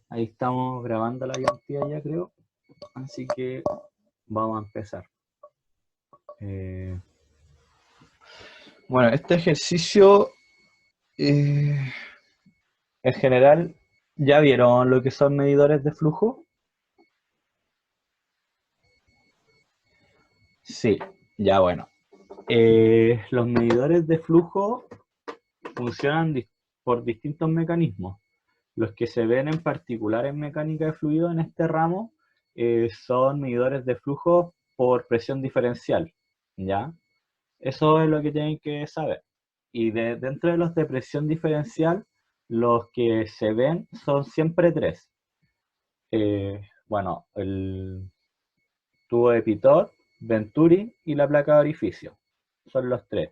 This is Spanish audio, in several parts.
Ahí estamos grabando la diapositiva ya, creo. Así que vamos a empezar. Bueno, este ejercicio en general, ¿ya vieron lo que son medidores de flujo? Sí, ya bueno. Los medidores de flujo funcionan por distintos mecanismos. Los que se ven en particular en mecánica de fluido en este ramo son medidores de flujo por presión diferencial, ¿ya? Eso es lo que tienen que saber. Y dentro de los de presión diferencial, los que se ven son siempre tres. Bueno, el tubo de Pitot, Venturi y la placa de orificio. Son los tres.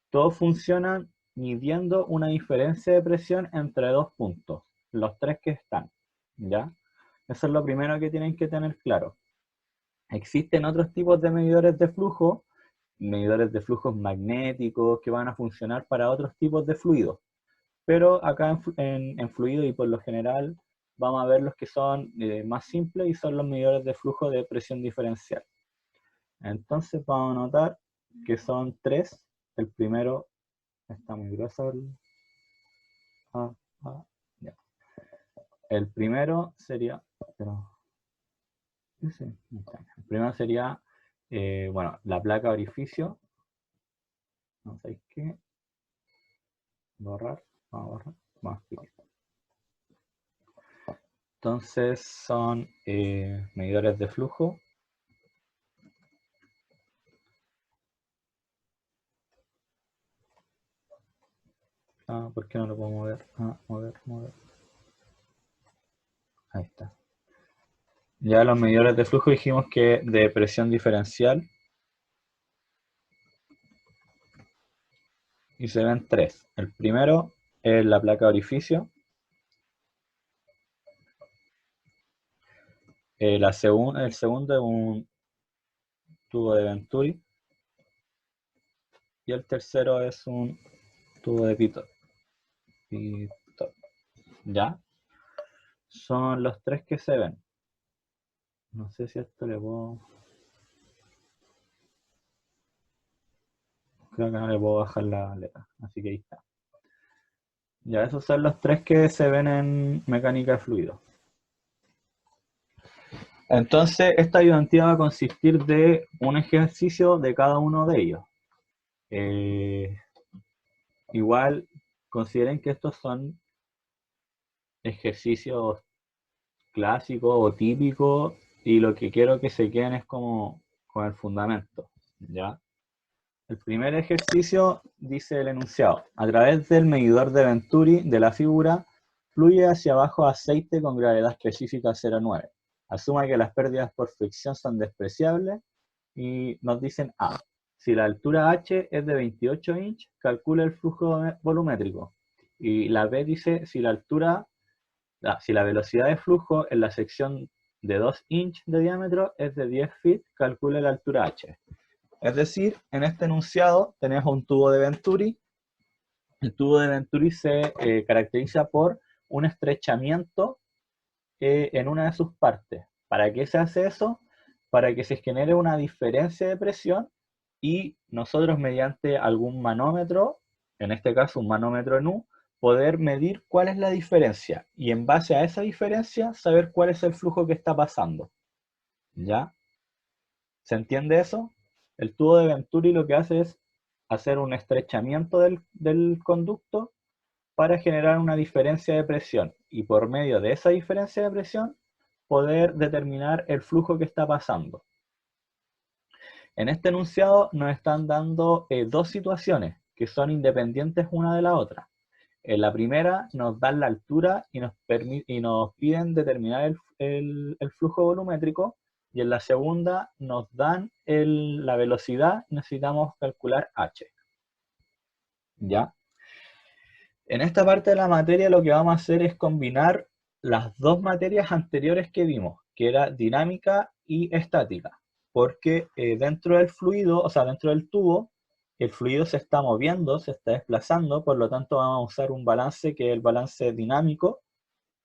Todos funcionan midiendo una diferencia de presión entre dos puntos, los tres que están, ¿ya? Eso es lo primero que tienen que tener claro. Existen otros tipos de medidores de flujos magnéticos que van a funcionar para otros tipos de fluidos. Pero acá en fluido y por lo general vamos a ver los que son más simples y son los medidores de flujo de presión diferencial. Entonces vamos a notar que son tres. El primero está muy grueso. Ya. El primero sería... el primero sería, bueno, la placa de orificio. No sé qué. Borrar. Vamos a borrar. Vamos a explicar. Entonces son medidores de flujo. ¿Por qué no lo puedo mover? Mover. Ahí está. Ya los medidores de flujo dijimos que de presión diferencial. Y se ven tres. El primero es la placa de orificio. El segundo es un tubo de Venturi. Y el tercero es un tubo de Pitot. ¿Ya? Son los tres que se ven. No sé si esto le puedo... Creo que no le puedo bajar la letra. Así que ahí está. Ya, esos son los tres que se ven en mecánica de fluido. Entonces, esta ayudantina va a consistir de un ejercicio de cada uno de ellos. Igual, consideren que estos son ejercicios clásicos o típicos y lo que quiero que se queden es como con el fundamento, ¿ya? El primer ejercicio dice el enunciado: a través del medidor de Venturi de la figura, fluye hacia abajo aceite con gravedad específica 0,9. Asuma que las pérdidas por fricción son despreciables y nos dicen A. Si la altura H es de 28 inch, calcula el flujo volumétrico. Y la B dice si la velocidad de flujo en la sección de 2 inch de diámetro es de 10 feet, calcula la altura H. Es decir, en este enunciado tenemos un tubo de Venturi. El tubo de Venturi se caracteriza por un estrechamiento en una de sus partes. ¿Para qué se hace eso? Para que se genere una diferencia de presión y nosotros mediante algún manómetro, en este caso un manómetro en U, poder medir cuál es la diferencia y en base a esa diferencia saber cuál es el flujo que está pasando. ¿Ya? ¿Se entiende eso? El tubo de Venturi lo que hace es hacer un estrechamiento del conducto para generar una diferencia de presión y por medio de esa diferencia de presión poder determinar el flujo que está pasando. En este enunciado nos están dando dos situaciones que son independientes una de la otra. En la primera nos dan la altura y nos piden determinar el flujo volumétrico, y en la segunda nos dan la velocidad y necesitamos calcular h. ¿Ya? En esta parte de la materia lo que vamos a hacer es combinar las dos materias anteriores que vimos, que era dinámica y estática, porque dentro del fluido, o sea, dentro del tubo, el fluido se está moviendo, se está desplazando, por lo tanto vamos a usar un balance que es el balance dinámico,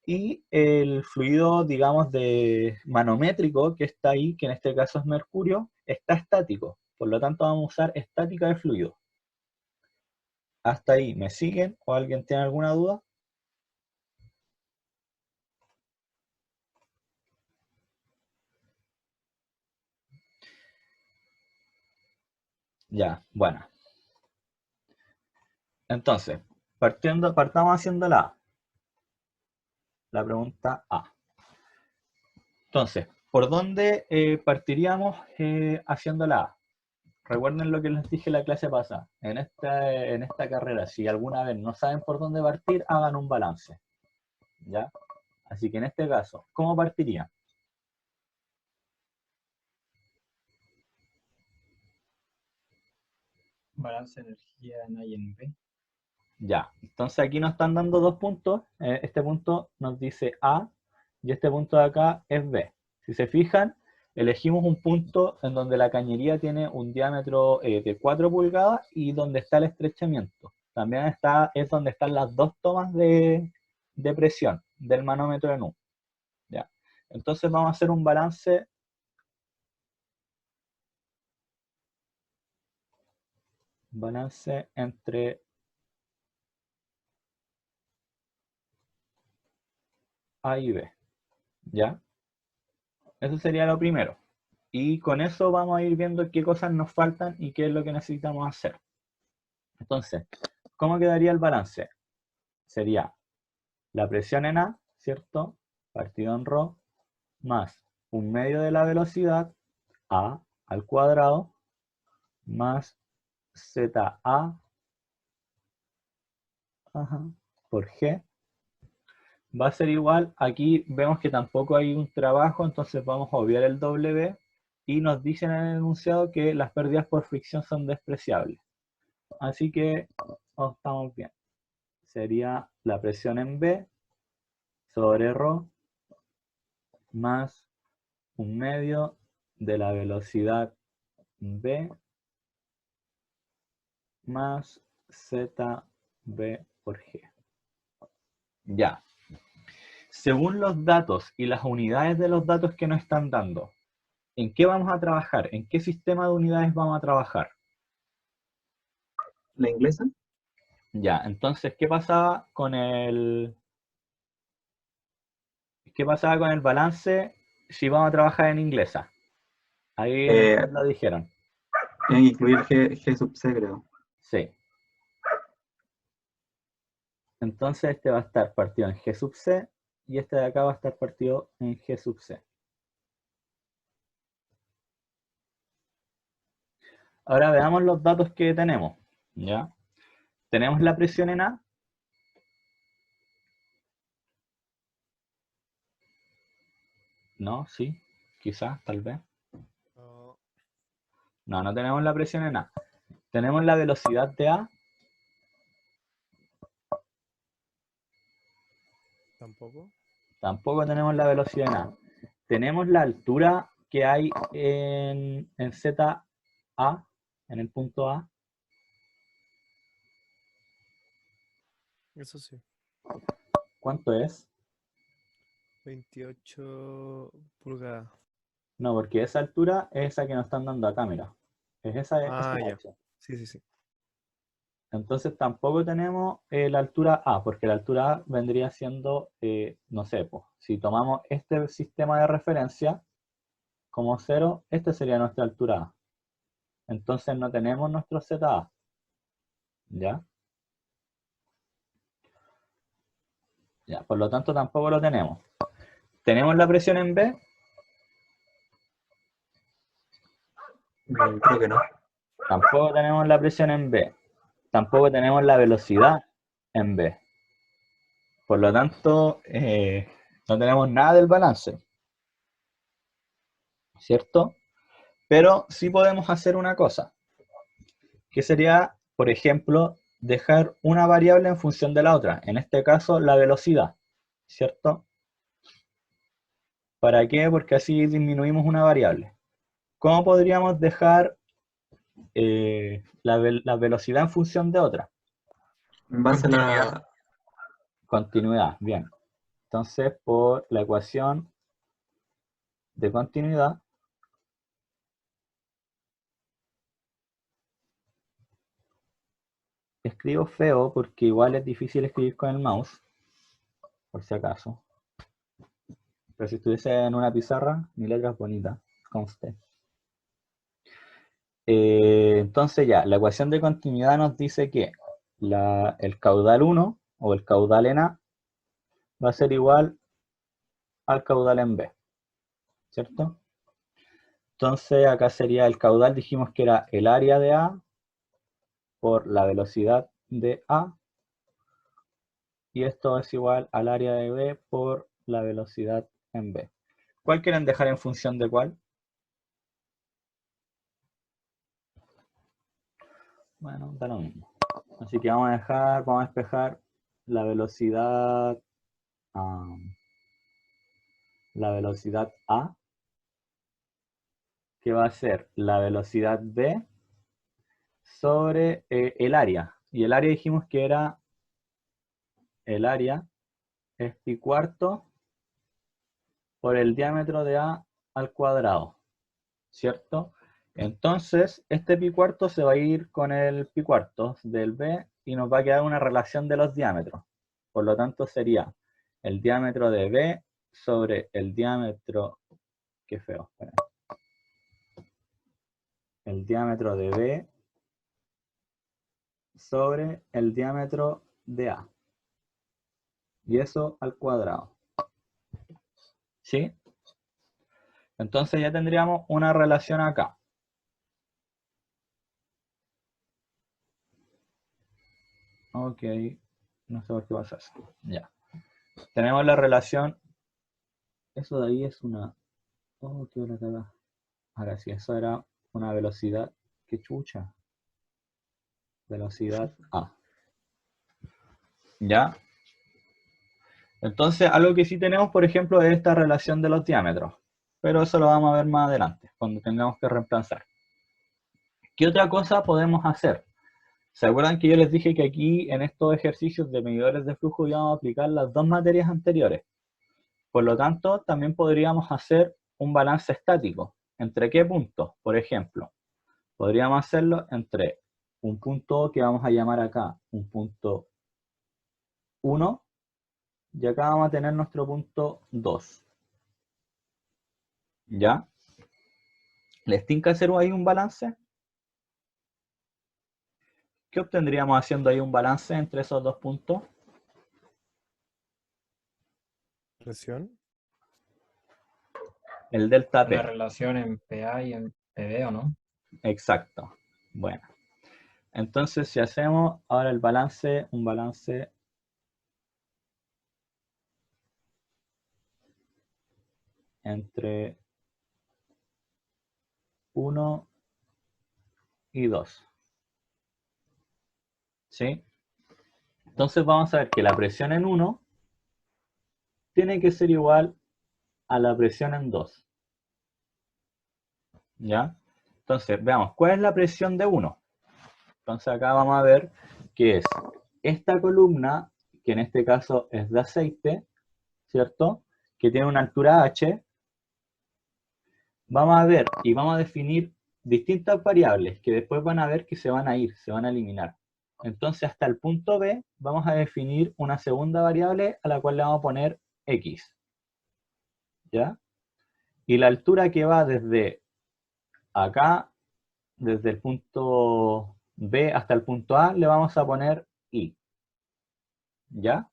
y el fluido, digamos, de manométrico que está ahí, que en este caso es mercurio, está estático. Por lo tanto, vamos a usar estática de fluido. ¿Hasta ahí me siguen o alguien tiene alguna duda? Ya, bueno. Entonces, partamos haciendo la pregunta A. Entonces, ¿por dónde partiríamos haciendo la A? Recuerden lo que les dije en la clase pasada. En esta carrera, si alguna vez no saben por dónde partir, hagan un balance. ¿Ya? Así que en este caso, ¿cómo partiría? Balance de energía en A y en B. Ya, entonces aquí nos están dando dos puntos. Este punto nos dice A y este punto de acá es B. Si se fijan, elegimos un punto en donde la cañería tiene un diámetro de 4 pulgadas y donde está el estrechamiento. También es donde están las dos tomas de presión del manómetro en U. ¿Ya? Entonces vamos a hacer un balance entre A y B. ¿Ya? Eso sería lo primero. Y con eso vamos a ir viendo qué cosas nos faltan y qué es lo que necesitamos hacer. Entonces, ¿cómo quedaría el balance? Sería la presión en A, ¿cierto? Partido en ρ, más un medio de la velocidad, A al cuadrado, más ZA por G. Va a ser igual, aquí vemos que tampoco hay un trabajo, entonces vamos a obviar el W y nos dicen en el enunciado que las pérdidas por fricción son despreciables. Así que estamos bien. Sería la presión en B sobre ρ más un medio de la velocidad B más ZB por G. Ya. Según los datos y las unidades de los datos que nos están dando, ¿en qué vamos a trabajar? ¿En qué sistema de unidades vamos a trabajar? ¿La inglesa? Ya, entonces, ¿qué pasaba con el balance si vamos a trabajar en inglesa? Ahí en el Eh, chat lo dijeron. Tienen que incluir G sub C, creo. Sí. Entonces este va a estar partido en G sub C y este de acá va a estar partido en G sub C. Ahora veamos los datos que tenemos. ¿Ya? Tenemos la presión en A. No, sí, quizás, tal vez. No, No, no tenemos la presión en A. Tenemos la velocidad de A. tampoco. Tampoco tenemos la velocidad en A. Tenemos la altura que hay en ZA, en el punto A. Eso sí. ¿Cuánto es? 28 pulgadas. No, porque esa altura es esa que nos están dando acá, mira. Es esa Ah, ya. H. Sí, sí, sí. Entonces tampoco tenemos la altura A, porque la altura A vendría siendo, no sé, pues, si tomamos este sistema de referencia como cero, esta sería nuestra altura A. Entonces no tenemos nuestro ZA, ¿ya? Ya, por lo tanto tampoco lo tenemos. ¿Tenemos la presión en B? Creo que no. Tampoco tenemos la presión en B. Tampoco tenemos la velocidad en B. Por lo tanto, no tenemos nada del balance, ¿cierto? Pero sí podemos hacer una cosa, que sería, por ejemplo, dejar una variable en función de la otra, en este caso la velocidad, ¿cierto? ¿Para qué? Porque así disminuimos una variable. ¿Cómo podríamos dejar la velocidad en función de otra? En base a Continuidad. la. Continuidad, bien. Entonces, por la ecuación de continuidad, escribo feo porque igual es difícil escribir con el mouse, por si acaso. Pero si estuviese en una pizarra, mi letra es bonita, conste. Entonces ya, la ecuación de continuidad nos dice que el caudal 1 o el caudal en A va a ser igual al caudal en B, ¿cierto? Entonces acá sería el caudal, dijimos que era el área de A por la velocidad de A, y esto es igual al área de B por la velocidad en B. ¿Cuál quieren dejar en función de cuál? Bueno, da lo mismo. Así que vamos a despejar la velocidad A, que va a ser la velocidad B sobre el área. Y el área dijimos que era, el área es pi cuarto por el diámetro de A al cuadrado, ¿cierto? Entonces, este pi cuarto se va a ir con el pi cuarto del B y nos va a quedar una relación de los diámetros. Por lo tanto, sería el diámetro de B sobre el diámetro, qué feo, espera. El diámetro de B sobre el diámetro de A. Y eso al cuadrado. ¿Sí? Entonces ya tendríamos una relación acá. Ok, no sé por qué pasa eso. Ya. Tenemos la relación. Eso de ahí es una. Oh, qué hora cagada. Ahora sí, eso era una velocidad. Qué chucha. Velocidad A. ¿Ya? Entonces, algo que sí tenemos, por ejemplo, es esta relación de los diámetros. Pero eso lo vamos a ver más adelante, cuando tengamos que reemplazar. ¿Qué otra cosa podemos hacer? ¿Se acuerdan que yo les dije que aquí, en estos ejercicios de medidores de flujo, íbamos a aplicar las dos materias anteriores? Por lo tanto, también podríamos hacer un balance estático. ¿Entre qué puntos? Por ejemplo, podríamos hacerlo entre un punto que vamos a llamar acá un punto 1, y acá vamos a tener nuestro punto 2. ¿Ya? ¿Les tinca hacer ahí un balance? ¿Qué obtendríamos haciendo ahí un balance entre esos dos puntos? Presión. El delta Una P. relación en PA y en PB, ¿o no? Exacto. Bueno. Entonces, si hacemos ahora el balance, un balance entre 1 y 2. ¿Sí? Entonces vamos a ver que la presión en 1 tiene que ser igual a la presión en 2. ¿Ya? Entonces, veamos, ¿cuál es la presión de 1? Entonces acá vamos a ver que es esta columna, que en este caso es de aceite, ¿cierto? Que tiene una altura h. Vamos a ver y vamos a definir distintas variables que después van a ver que se van a ir, se van a eliminar. Entonces hasta el punto B vamos a definir una segunda variable a la cual le vamos a poner x. ¿Ya? Y la altura que va desde acá, desde el punto B hasta el punto A, le vamos a poner y. ¿Ya?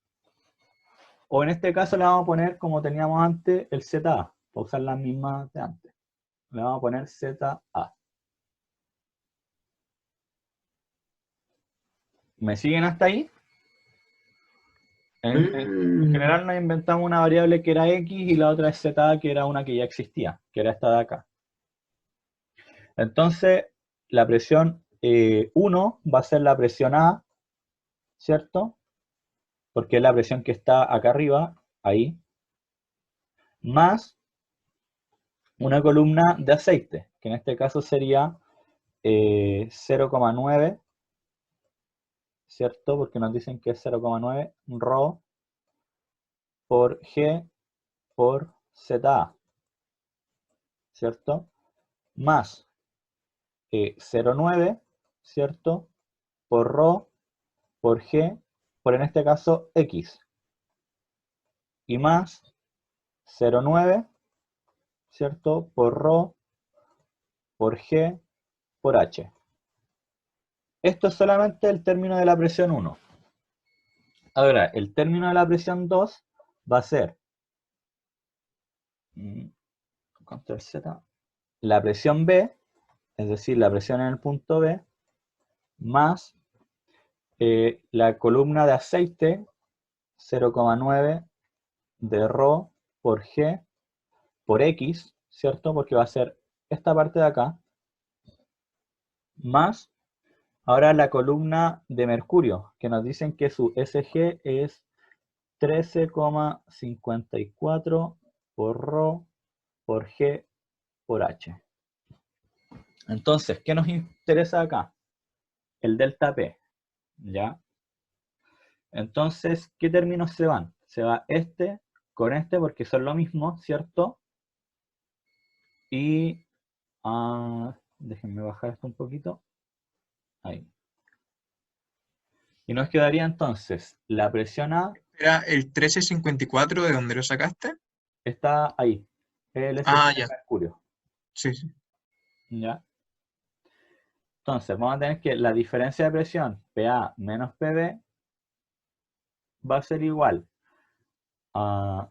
O en este caso le vamos a poner, como teníamos antes, el ZA, para usar las mismas de antes. Le vamos a poner ZA. ¿Me siguen hasta ahí? En general nos inventamos una variable que era x y la otra es ZA, que era una que ya existía, que era esta de acá. Entonces, la presión 1 va a ser la presión A, ¿cierto? Porque es la presión que está acá arriba, ahí, más una columna de aceite, que en este caso sería 0,9, ¿cierto? Porque nos dicen que es 0,9 ρ por G por ZA, ¿cierto? Más 0,9, ¿cierto? Por ρ, por G, por en este caso X. Y más 0,9, ¿cierto? Por ρ, por G, por H. Esto es solamente el término de la presión 1. Ahora, el término de la presión 2 va a ser control Z, la presión B, es decir, la presión en el punto B, más la columna de aceite 0,9 de ρ por G por X, ¿cierto? Porque va a ser esta parte de acá, más ahora la columna de mercurio, que nos dicen que su SG es 13,54 por ρ por G por H. Entonces, ¿qué nos interesa acá? El delta P, ¿ya? Entonces, ¿qué términos se van? Se va este con este porque son lo mismo, ¿cierto? Y, déjenme bajar esto un poquito. Ahí. Y nos quedaría entonces la presión A ¿Era el 1354 de donde lo sacaste? está ahí. El Ah, SG de ya. mercurio, Sí, sí. ¿ya? Entonces, vamos a tener que la diferencia de presión PA menos PB va a ser igual a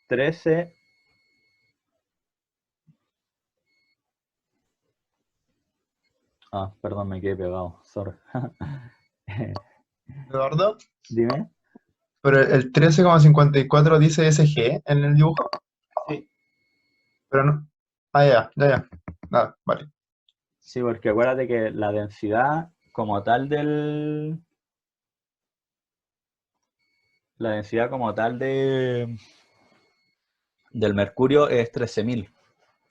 13. Perdón, me quedé pegado. Sorry. Eduardo, Dime. pero el 13,54 dice SG en el dibujo, Sí. pero no. Ah, ya. Nada, vale. Sí, porque acuérdate que la densidad como tal la densidad como tal del mercurio es 13.000.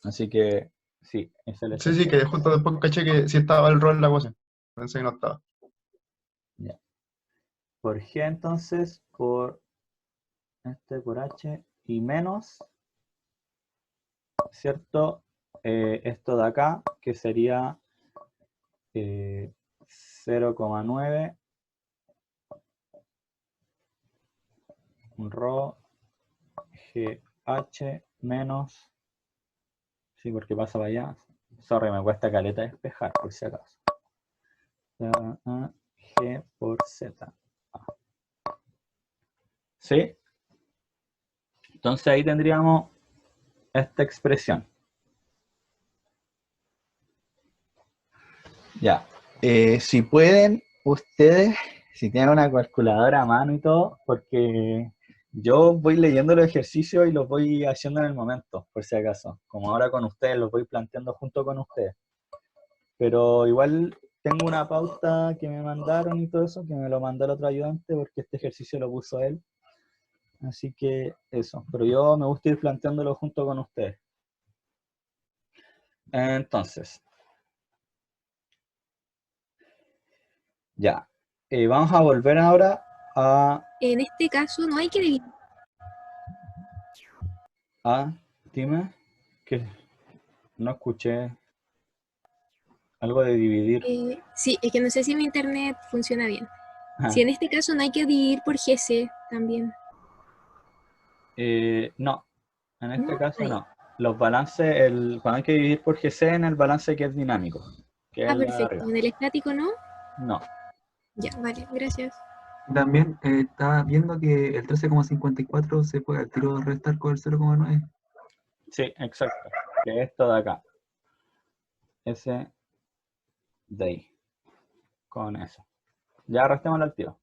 Así que sí, es el Sí, SG. que justo después caché que sí estaba el rol en la ecuación. Pensé que no estaba. Ya. Por G entonces, por este por H y menos, ¿cierto? Esto de acá, que sería 0,9 ρ GH menos, sí, porque pasa para allá. Sorry, me cuesta caleta despejar, por si acaso. G por Z. ¿Sí? Entonces ahí tendríamos esta expresión. Ya. Si pueden, ustedes, si tienen una calculadora a mano y todo, porque yo voy leyendo los ejercicios y los voy haciendo en el momento, por si acaso. Como ahora con ustedes, los voy planteando junto con ustedes. Pero igual tengo una pauta que me mandaron y todo eso, que me lo mandó el otro ayudante, porque este ejercicio lo puso él. Así que eso. Pero yo me gusta ir planteándolo junto con ustedes. Entonces, ya. Vamos a volver ahora a... En este caso no hay que dividir. Dime, que no escuché algo de dividir. Sí, es que no sé si mi internet funciona bien. Ah, Si en este caso no hay que dividir por GC también. no, en este ¿No? caso Ahí. no. Los balances, cuando hay que dividir por GC en el balance que es dinámico, que es el de Perfecto. arriba. En el estático no. No, Ya, vale, gracias. También estaba viendo que el 13,54 se puede al tiro restar con el 0,9. sí, exacto. Que es esto de acá. Ese de ahí. Con eso. Ya restémoslo al tiro.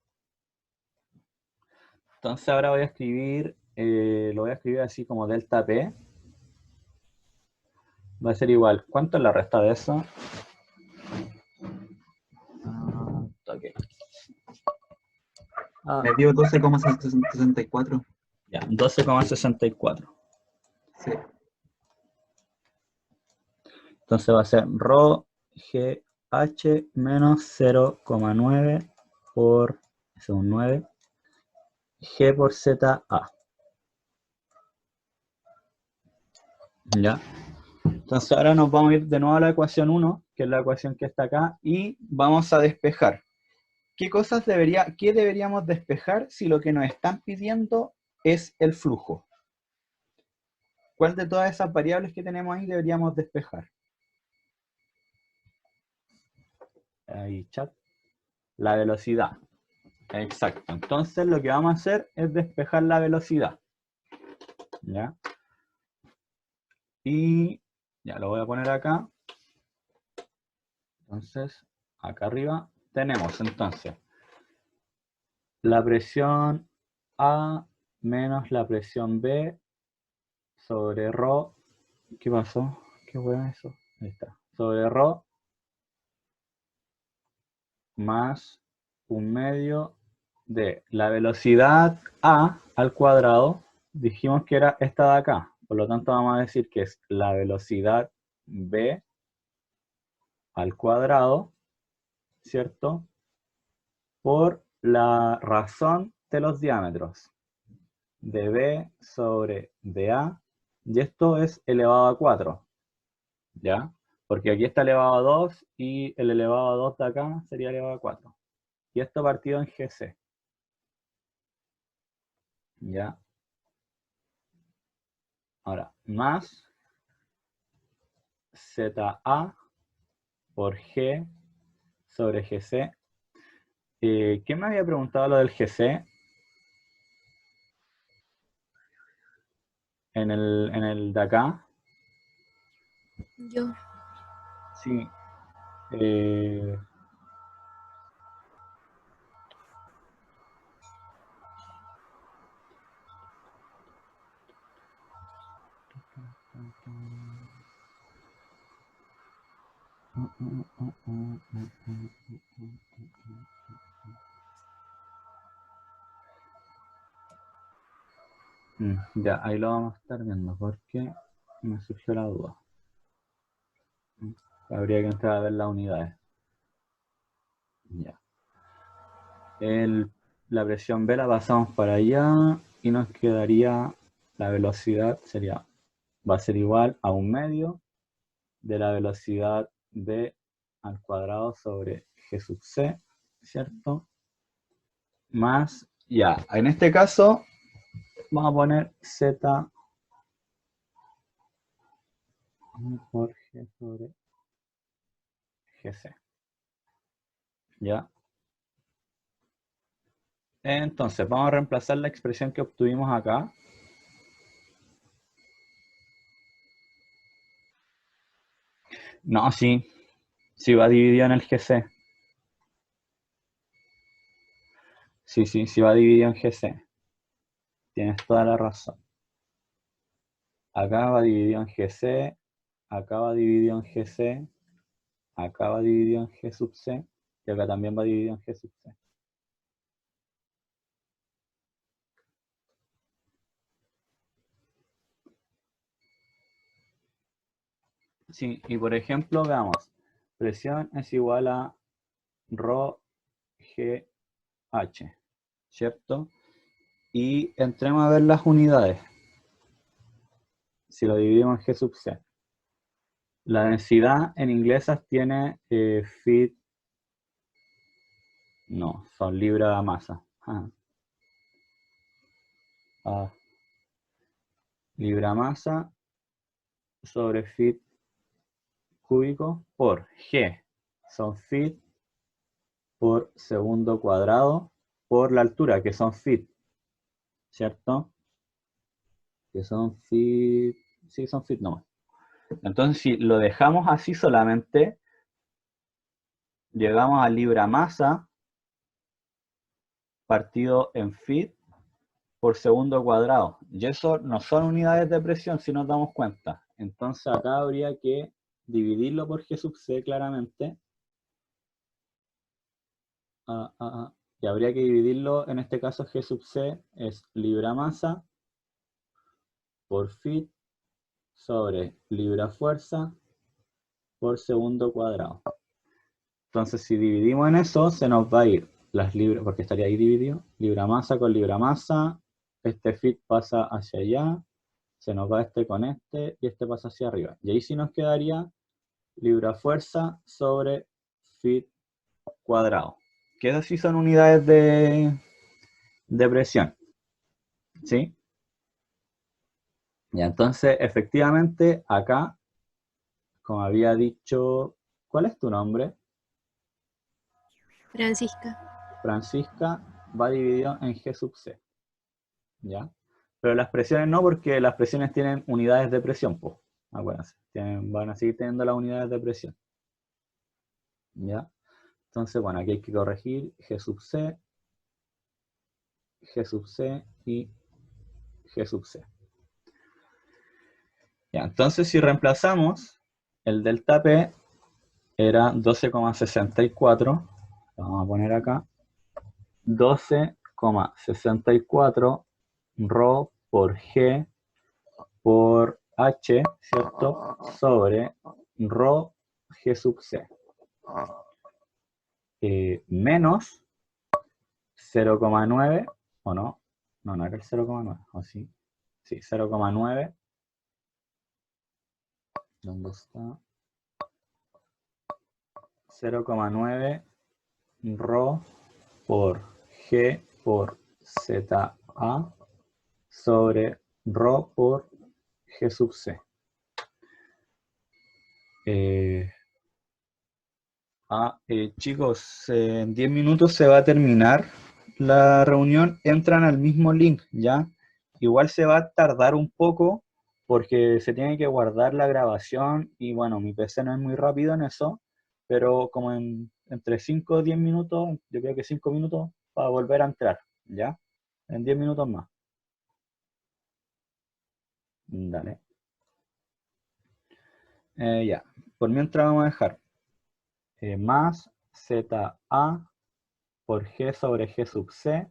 Entonces ahora voy a escribir, lo voy a escribir así como delta P. Va a ser igual. ¿Cuánto es la resta de eso? Okay. Me dio 12,64. Ya, 12,64. Sí. Entonces va a ser ρ GH menos 0,9 por Eso es un 9. G por ZA. ¿Ya? Entonces ahora nos vamos a ir de nuevo a la ecuación 1, que es la ecuación que está acá, y vamos a despejar. ¿Qué deberíamos despejar si lo que nos están pidiendo es el flujo? ¿Cuál de todas esas variables que tenemos ahí deberíamos despejar? Ahí, chat. La velocidad. Exacto. Entonces lo que vamos a hacer es despejar la velocidad. ¿Ya? Y ya lo voy a poner acá. Entonces, acá arriba tenemos entonces la presión A menos la presión B sobre ρ. ¿Qué pasó? ¿Qué fue eso? Ahí está. Sobre ρ más 1/2 de la velocidad A al cuadrado. Dijimos que era esta de acá. Por lo tanto vamos a decir que es la velocidad B al cuadrado, ¿cierto? Por la razón de los diámetros de B sobre dA, y esto es elevado a 4, ¿ya? Porque aquí está elevado a 2 y el elevado a 2 de acá sería elevado a 4. Y esto partido en GC. ¿Ya? Ahora, más ZA por G sobre GC. ¿Quién me había preguntado lo del GC? En el de acá. Yo. Sí. Ya, ahí lo vamos a estar viendo porque me surgió la duda. Habría que entrar a ver las unidades. Ya. La presión B la pasamos para allá y nos quedaría la velocidad, va a ser igual a 1/2 de la velocidad B al cuadrado sobre G sub C, ¿cierto? Más, ya, en este caso vamos a poner Z por G sobre GC. ¿Ya? Entonces, vamos a reemplazar la expresión que obtuvimos acá. No, sí va dividido en el GC. Sí va dividido en GC. Tienes toda la razón. Acá va dividido en GC, acá va dividido en GC, acá va dividido en G sub C, y acá también va dividido en G sub C. Sí, y por ejemplo, veamos, presión es igual a ρ G H, ¿cierto? Y entremos a ver las unidades. Si lo dividimos en G sub C. La densidad en inglesas tiene feet, no, son libras a masa. Libra masa sobre feet cúbico por G, son feet por segundo cuadrado por la altura, que son feet, ¿cierto? Que son feet, sí, son feet nomás. Entonces, si lo dejamos así solamente, llegamos a libra masa partido en feet por segundo cuadrado. Y eso no son unidades de presión si nos damos cuenta. Entonces acá habría que dividirlo por G sub C claramente. Y habría que dividirlo, en este caso G sub C es libra masa por feet sobre libra fuerza por segundo cuadrado. Entonces si dividimos en eso, se nos va a ir las libras, porque estaría ahí dividido, libra masa con libra masa, este fit pasa hacia allá, se nos va este con este, y este pasa hacia arriba. Y ahí sí nos quedaría libra fuerza sobre fit cuadrado. Que esas sí son unidades de presión. ¿Sí? Y entonces, efectivamente, acá, como había dicho, ¿cuál es tu nombre? Francisca. Francisca, va dividido en G sub C. ¿Ya? Pero las presiones no, porque las presiones tienen unidades de presión, pues. Acuérdense, van a seguir teniendo las unidades de presión. ¿Ya? Entonces, bueno, aquí hay que corregir G sub C y G sub C. Ya, entonces si reemplazamos, el delta P era 12,64, lo vamos a poner acá, 12,64 ρ por G por H, ¿cierto? Sobre ρ G sub C. Menos 0,9, ¿o no? No, no era el 0,9, ¿o sí? Sí, 0,9. ¿Dónde está? 0,9 ρ por G por ZA sobre ρ por G sub C. Chicos, en 10 minutos se va a terminar la reunión. Entran al mismo link, ¿ya? Igual se va a tardar un poco porque se tiene que guardar la grabación y bueno, mi PC no es muy rápido en eso, pero como entre 5 o 10 minutos, yo creo que 5 minutos para volver a entrar, ¿ya? En 10 minutos más. Dale. Ya, por mientras vamos a dejar más ZA por G sobre G sub C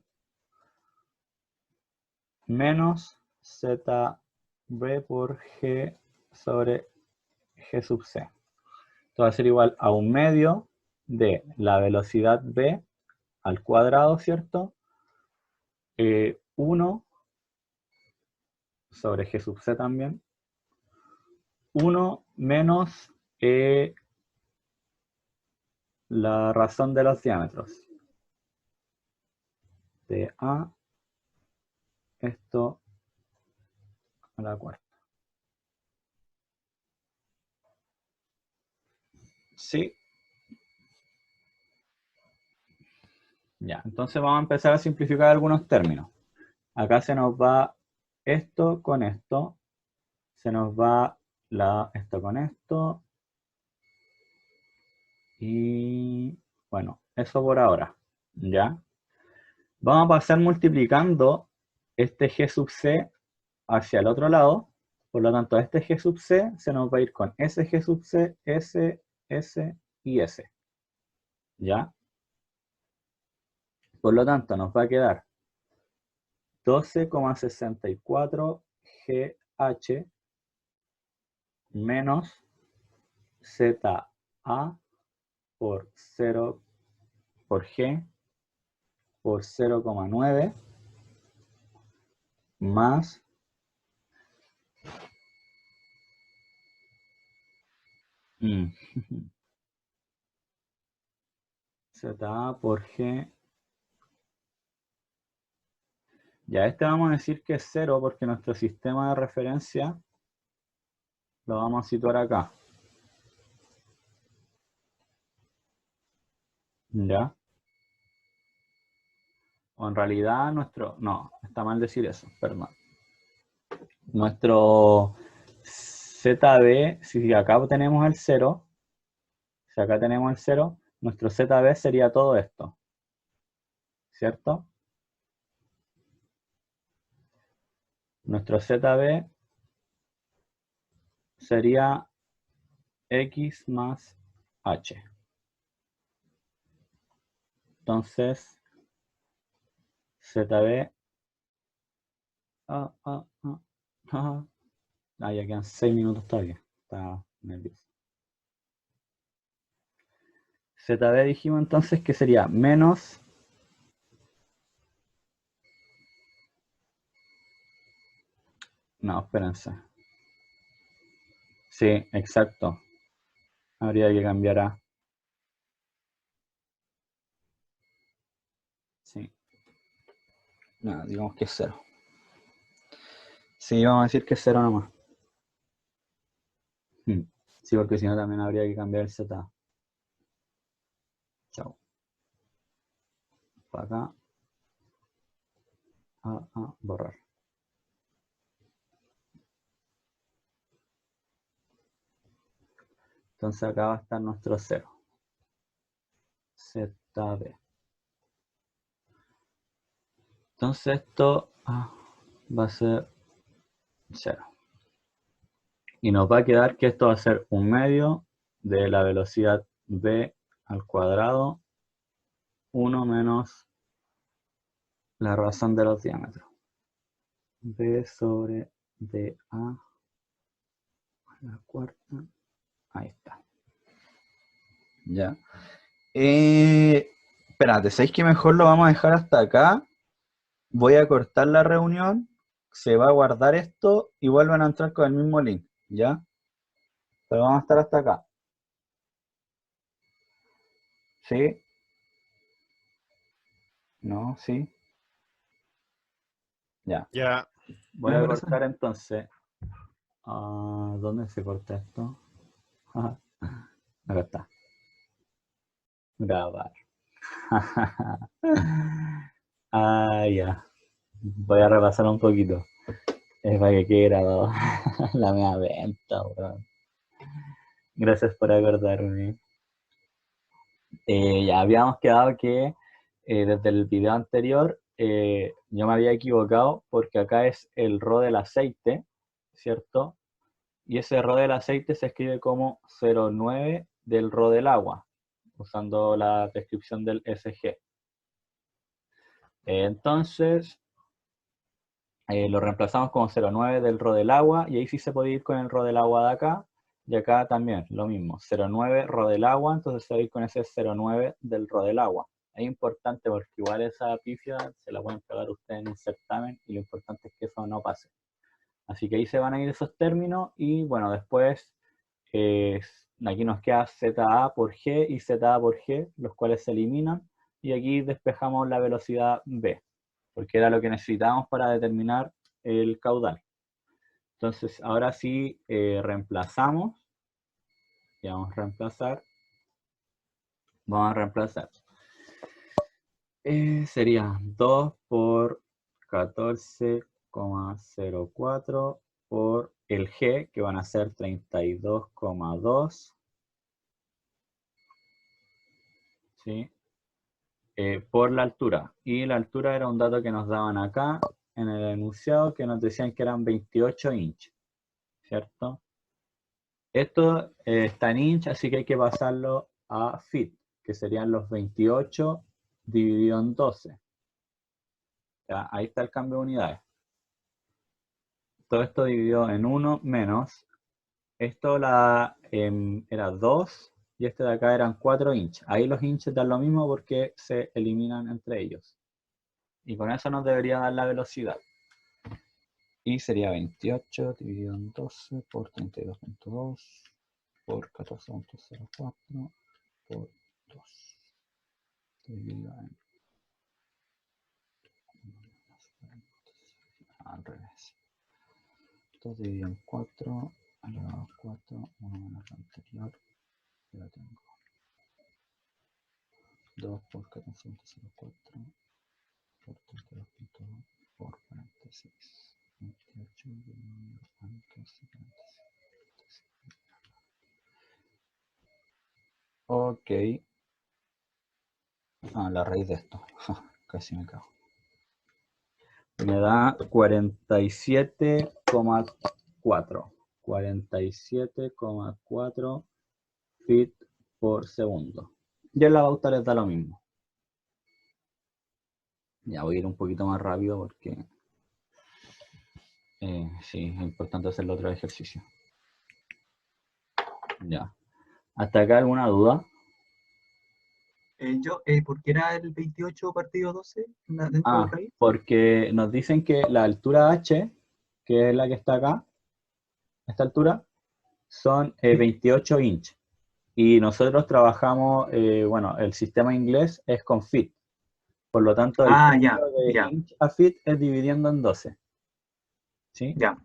menos ZB por G sobre G sub C. Esto va a ser igual a un medio de la velocidad B al cuadrado, ¿cierto? 1 sobre G sub C también. 1 menos la razón de los diámetros. De A, esto a la cuarta. ¿Sí? Ya, entonces vamos a empezar a simplificar algunos términos. Acá se nos va esto con esto. Se nos va esto con esto. Y bueno, eso por ahora. ¿Ya? Vamos a pasar multiplicando este G sub C hacia el otro lado. Por lo tanto, este G sub C se nos va a ir con ese G sub C, S y S. ¿Ya? Por lo tanto, nos va a quedar 12,64 GH menos ZA por 0 por G por 0,9 más ZA por G. Ya este vamos a decir que es 0 porque nuestro sistema de referencia lo vamos a situar acá. ¿Ya? O en realidad nuestro... No, está mal decir eso, perdón. Nuestro ZB, si acá tenemos el 0, si acá tenemos el 0, nuestro ZB sería todo esto. ¿Cierto? Nuestro ZB sería X más H. Entonces, ZB... ya quedan 6 minutos todavía. Está nervioso. ZB dijimos entonces que sería menos No, espérense. Sí, exacto. Habría que cambiar a... Sí. No, digamos que es 0. Sí, vamos a decir que es 0 nomás. Sí, porque si no también habría que cambiar el Z. Chao. Para acá. Borrar. Entonces acá va a estar nuestro 0. ZB. Entonces esto va a ser 0. Y nos va a quedar que esto va a ser un medio de la velocidad b al cuadrado 1 menos la razón de los diámetros. B sobre DA a la cuarta. Ahí está. Ya. Espérate, ¿sabéis que mejor lo vamos a dejar hasta acá? Voy a cortar la reunión, se va a guardar esto y vuelven a entrar con el mismo link, ¿ya? Pero vamos a estar hasta acá. ¿Sí? ¿No? ¿Sí? Ya. Ya. Voy Ya a me parece. cortar entonces. ¿Dónde se corta esto? Acá está. Grabar. Ya. Voy a repasar un poquito. Es para que quede grabado. La mea venta, weón. Gracias por acordarme. Ya habíamos quedado que desde el video anterior yo me había equivocado porque acá es el Rho del aceite, ¿cierto? Y ese Rho del aceite se escribe como 0,9 del Rho del agua, usando la descripción del SG. Entonces, lo reemplazamos como 0,9 del Rho del agua, y ahí sí se puede ir con el Rho del agua de acá, y acá también, lo mismo, 0,9 Rho del agua, entonces se va a ir con ese 0,9 del Rho del agua. Es importante porque igual esa pifia se la pueden pegar ustedes en un certamen, y lo importante es que eso no pase. Así que ahí se van a ir esos términos, y bueno, después aquí nos queda ZA por G y ZA por G, los cuales se eliminan, y aquí despejamos la velocidad B, porque era lo que necesitábamos para determinar el caudal. Entonces, ahora sí reemplazamos, y vamos a reemplazar. Sería 2 por 14,04 por el G, que van a ser 32,2. ¿Sí? Por la altura. Y la altura era un dato que nos daban acá en el enunciado, que nos decían que eran 28 inches, ¿cierto? Esto está en inch, así que hay que pasarlo a feet, que serían los 28 dividido en 12. ¿Ya? Ahí está el cambio de unidades. Todo esto dividido en 1 menos, esto era 2, y este de acá eran 4 inches. Ahí los inches dan lo mismo porque se eliminan entre ellos. Y con eso nos debería dar la velocidad. Y sería 28 dividido en 12 por 32,2 por 14,04 por 2. Dividido en... al revés. 2 dividido en 4 elevado a 4, 1 menos lo anterior. Ya lo tengo. 2 por 14,04 por 32,2 por 46. 28 dividido en 12, 46. Ok. La raíz de esto. Casi me cago. Me da 47,4. 47,4 feet por segundo. Y en la bauta les da lo mismo. Ya voy a ir un poquito más rápido porque sí, es importante hacer el otro ejercicio. Ya. ¿Hasta acá alguna duda? ¿Por qué era el 28 partido 12 dentro del raíz? Porque nos dicen que la altura h que es la que está acá, a esta altura, son 28 inch. Y nosotros trabajamos, bueno, el sistema inglés es con feet. Por lo tanto, el Ah, ya, cambio de ya, inch a feet es dividiendo en 12. ¿Sí? ya.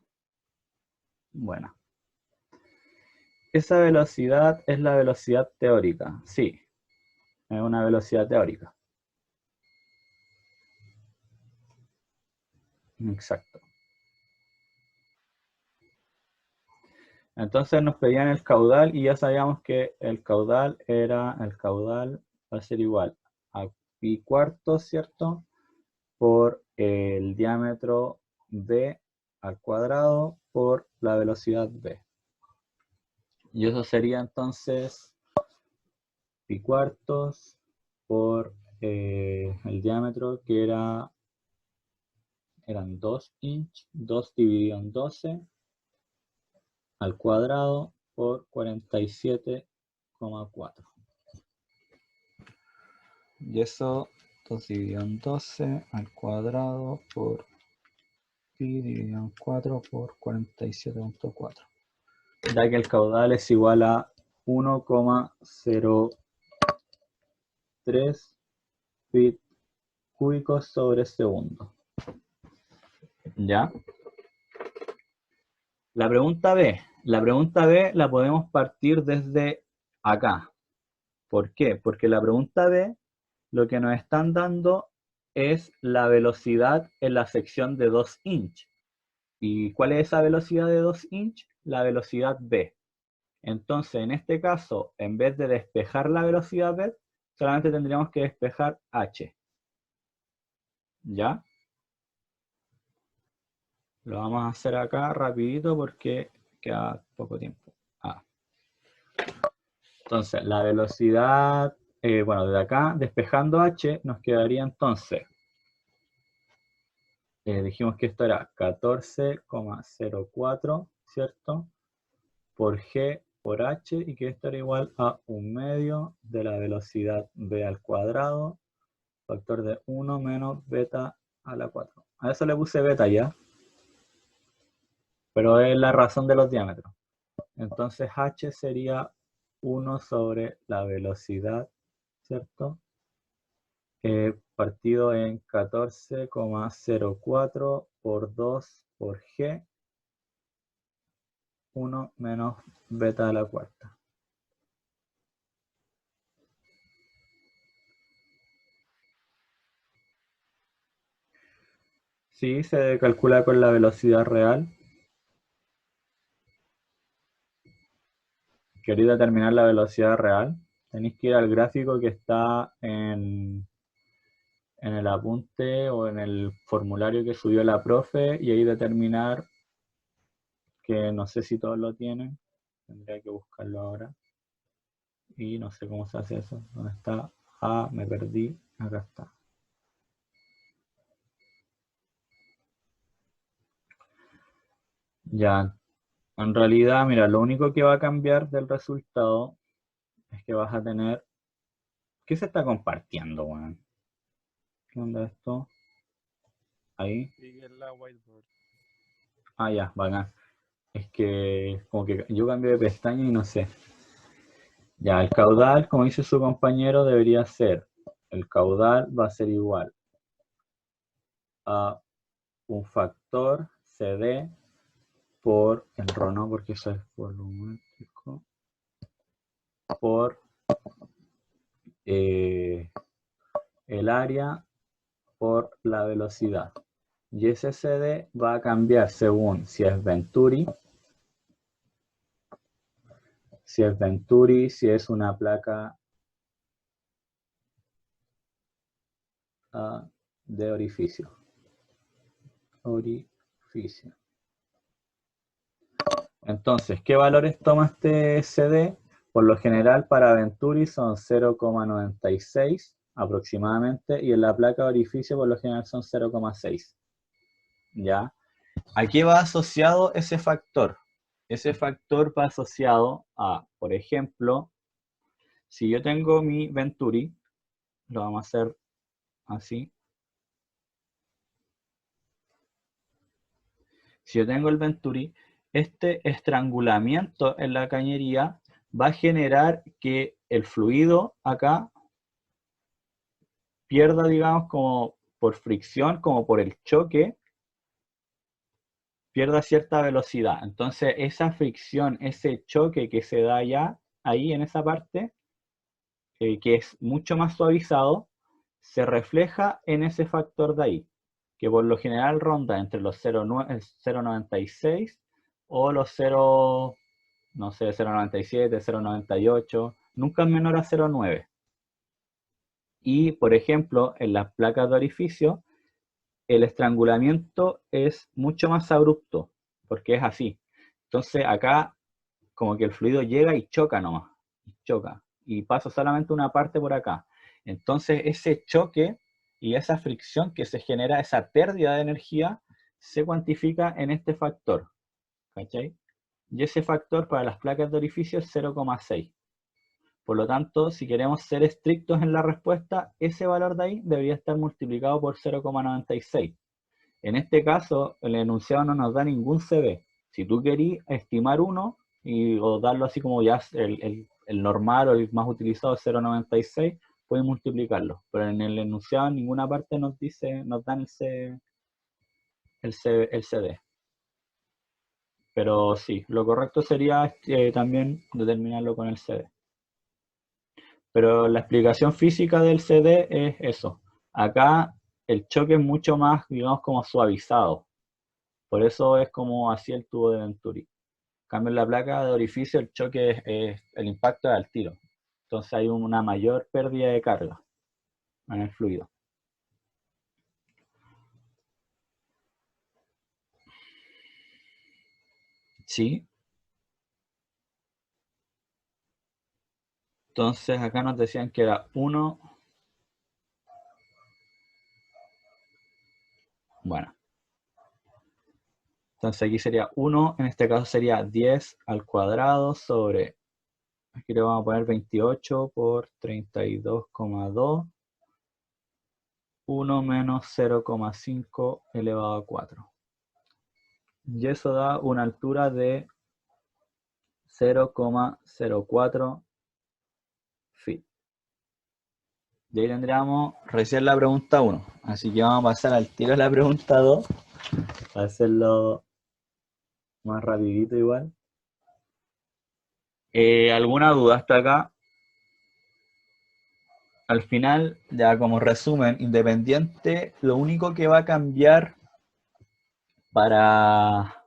Bueno. Esa velocidad es la velocidad teórica. Sí, es una velocidad teórica. Exacto. Entonces nos pedían el caudal y ya sabíamos que el caudal va a ser igual a pi cuartos, ¿cierto? Por el diámetro b al cuadrado por la velocidad b. Y eso sería entonces pi cuartos por el diámetro que eran 2 inch, 2 dividido en 12 al cuadrado por 47,4. Y eso 2 dividido en 12 al cuadrado por pi dividido en 4 por 47,4. Ya que el caudal es igual a 1,03 feet cúbicos sobre segundo. ¿Ya? La pregunta B la podemos partir desde acá. ¿Por qué? Porque la pregunta B lo que nos están dando es la velocidad en la sección de 2 inch. ¿Y cuál es esa velocidad de 2 inch? La velocidad B. Entonces, en este caso, en vez de despejar la velocidad B, solamente tendríamos que despejar h. ¿Ya? Lo vamos a hacer acá rapidito porque queda poco tiempo. Entonces, la velocidad, bueno, desde acá, despejando h, nos quedaría entonces, dijimos que esto era 14,04, ¿cierto? Por g por h, y que esto era igual a 1/2 de la velocidad b al cuadrado, factor de 1 menos beta a la 4. A eso le puse beta ya, pero es la razón de los diámetros. Entonces h sería 1 sobre la velocidad, ¿cierto? Partido en 14,04 por 2 por g, 1 menos beta a la cuarta. Sí, se calcula con la velocidad real. ¿Queréis determinar la velocidad real? Tenéis que ir al gráfico que está en el apunte o en el formulario que subió la profe y ahí determinar, que no sé si todos lo tienen, tendría que buscarlo ahora y no sé cómo se hace eso. ¿Dónde está? Ah, me perdí, acá está. Ya, en realidad, mira, lo único que va a cambiar del resultado es que vas a tener... ¿Qué se está compartiendo, weón? ¿Qué onda esto? Ahí. Y en la whiteboard. Ah, ya, bacán. Es que como que yo cambio de pestaña y no sé. Ya, el caudal, como dice su compañero, debería ser, el caudal va a ser igual a un factor CD por el ρ, no, porque eso es volumétrico, por el área por la velocidad. Y ese CD va a cambiar según si es Venturi, si es una placa de orificio. Entonces, ¿qué valores toma este CD? Por lo general para Venturi son 0,96 aproximadamente y en la placa de orificio por lo general son 0,6. ¿Ya? ¿A qué va asociado ese factor? Ese factor va asociado a, por ejemplo, si yo tengo mi Venturi, lo vamos a hacer así. Si yo tengo el Venturi, este estrangulamiento en la cañería va a generar que el fluido acá pierda, digamos, como por fricción, como por el choque, pierda cierta velocidad. Entonces, esa fricción, ese choque que se da ya ahí en esa parte, que es mucho más suavizado, se refleja en ese factor de ahí, que por lo general ronda entre los 0,96 o los 0, no sé, 0,97, 0,98, nunca es menor a 0,9. Y, por ejemplo, en las placas de orificio, el estrangulamiento es mucho más abrupto, porque es así. Entonces acá como que el fluido llega y choca nomás, choca, y pasa solamente una parte por acá. Entonces ese choque y esa fricción que se genera, esa pérdida de energía, se cuantifica en este factor, ¿cachai? Y ese factor para las placas de orificio es 0,6. Por lo tanto, si queremos ser estrictos en la respuesta, ese valor de ahí debería estar multiplicado por 0,96. En este caso, el enunciado no nos da ningún CB. Si tú querís estimar uno o darlo así como ya el normal o el más utilizado es 0,96, puedes multiplicarlo. Pero en el enunciado en ninguna parte nos dan el CD. Pero sí, lo correcto sería también determinarlo con el CD. Pero la explicación física del CD es eso. Acá el choque es mucho más, digamos, como suavizado. Por eso es como así el tubo de Venturi. En cambio, en la placa de orificio el choque el impacto es al tiro. Entonces hay una mayor pérdida de carga en el fluido. Sí. Entonces acá nos decían que era 1. Bueno. Entonces aquí sería 1, en este caso sería 10 al cuadrado sobre, aquí le vamos a poner 28 por 32,2, 1 menos 0,5 elevado a 4. Y eso da una altura de 0,04 feet. Y ahí tendríamos recién la pregunta 1. Así que vamos a pasar al tiro a la pregunta 2, para hacerlo más rapidito igual. ¿Alguna duda hasta acá? Al final, ya como resumen, independiente, lo único que va a cambiar para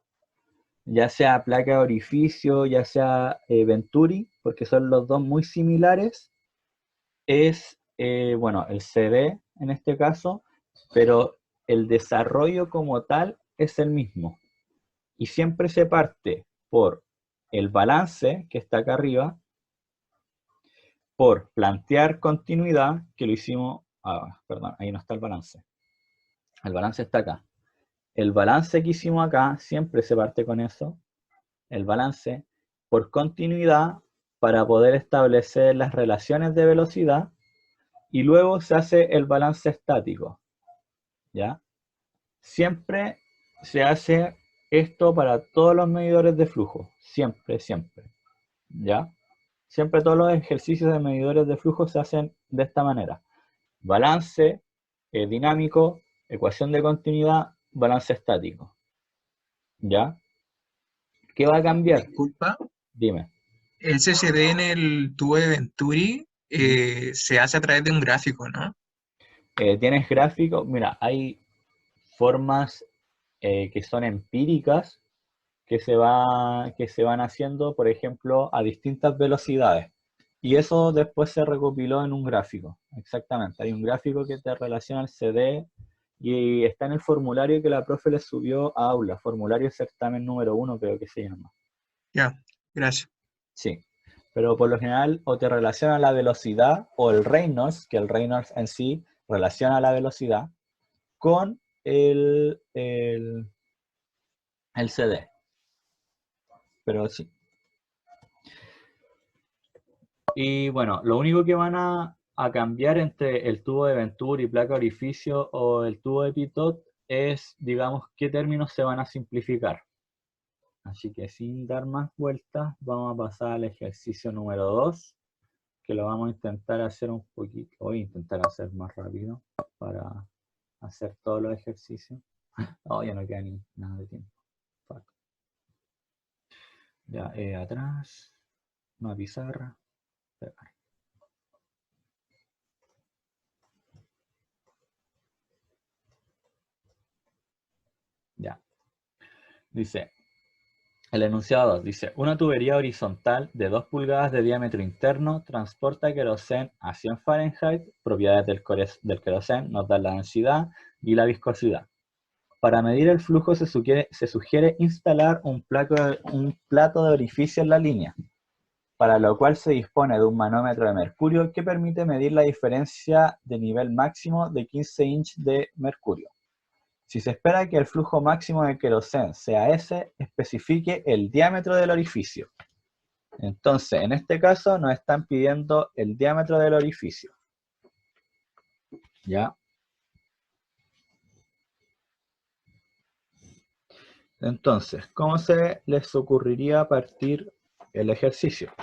ya sea placa de orificio, ya sea Venturi, porque son los dos muy similares, es, bueno, el CD en este caso, pero el desarrollo como tal es el mismo. Y siempre se parte por el balance, que está acá arriba, por plantear continuidad, que lo hicimos, perdón, ahí no está el balance. El balance está acá. El balance que hicimos acá, siempre se parte con eso, el balance, por continuidad, para poder establecer las relaciones de velocidad, y luego se hace el balance estático, ¿ya? Siempre se hace esto para todos los medidores de flujo, siempre, siempre, ¿ya? Siempre todos los ejercicios de medidores de flujo se hacen de esta manera. Balance dinámico, ecuación de continuidad, balance estático, ¿ya? ¿Qué va a cambiar? Disculpa, Dime. ese CD en el tubo de Venturi se hace a través de un gráfico, ¿no? ¿Tienes gráficos? Mira, hay formas que son empíricas que se van haciendo, por ejemplo, a distintas velocidades. Y eso después se recopiló en un gráfico. Exactamente. Hay un gráfico que te relaciona el CD y está en el formulario que la profe le subió a aula. Formulario certamen número 1, creo que se llama. Ya, gracias. Sí. Pero por lo general o te relaciona la velocidad o el Reynolds, que el Reynolds en sí relaciona la velocidad con el CD. Pero sí. Y bueno, lo único que van a cambiar entre el tubo de Venturi, placa de orificio o el tubo de Pitot es, digamos, qué términos se van a simplificar. Así que sin dar más vueltas, vamos a pasar al ejercicio número 2, que lo vamos a intentar hacer un poquito. Voy a intentar hacer más rápido para hacer todos los ejercicios. Oh, ya no queda ni nada de tiempo. Fuck. Ya, atrás, una pizarra, pegar. Ya. Dice, el enunciado 2 dice, una tubería horizontal de 2 pulgadas de diámetro interno transporta queroseno a 100 Fahrenheit, propiedades del queroseno, nos dan la densidad y la viscosidad. Para medir el flujo se sugiere instalar un plato de orificio en la línea, para lo cual se dispone de un manómetro de mercurio que permite medir la diferencia de nivel máximo de 15 inch de mercurio. Si se espera que el flujo máximo de queroseno sea ese, especifique el diámetro del orificio. Entonces, en este caso nos están pidiendo el diámetro del orificio. ¿Ya? Entonces, ¿cómo se les ocurriría partir el ejercicio?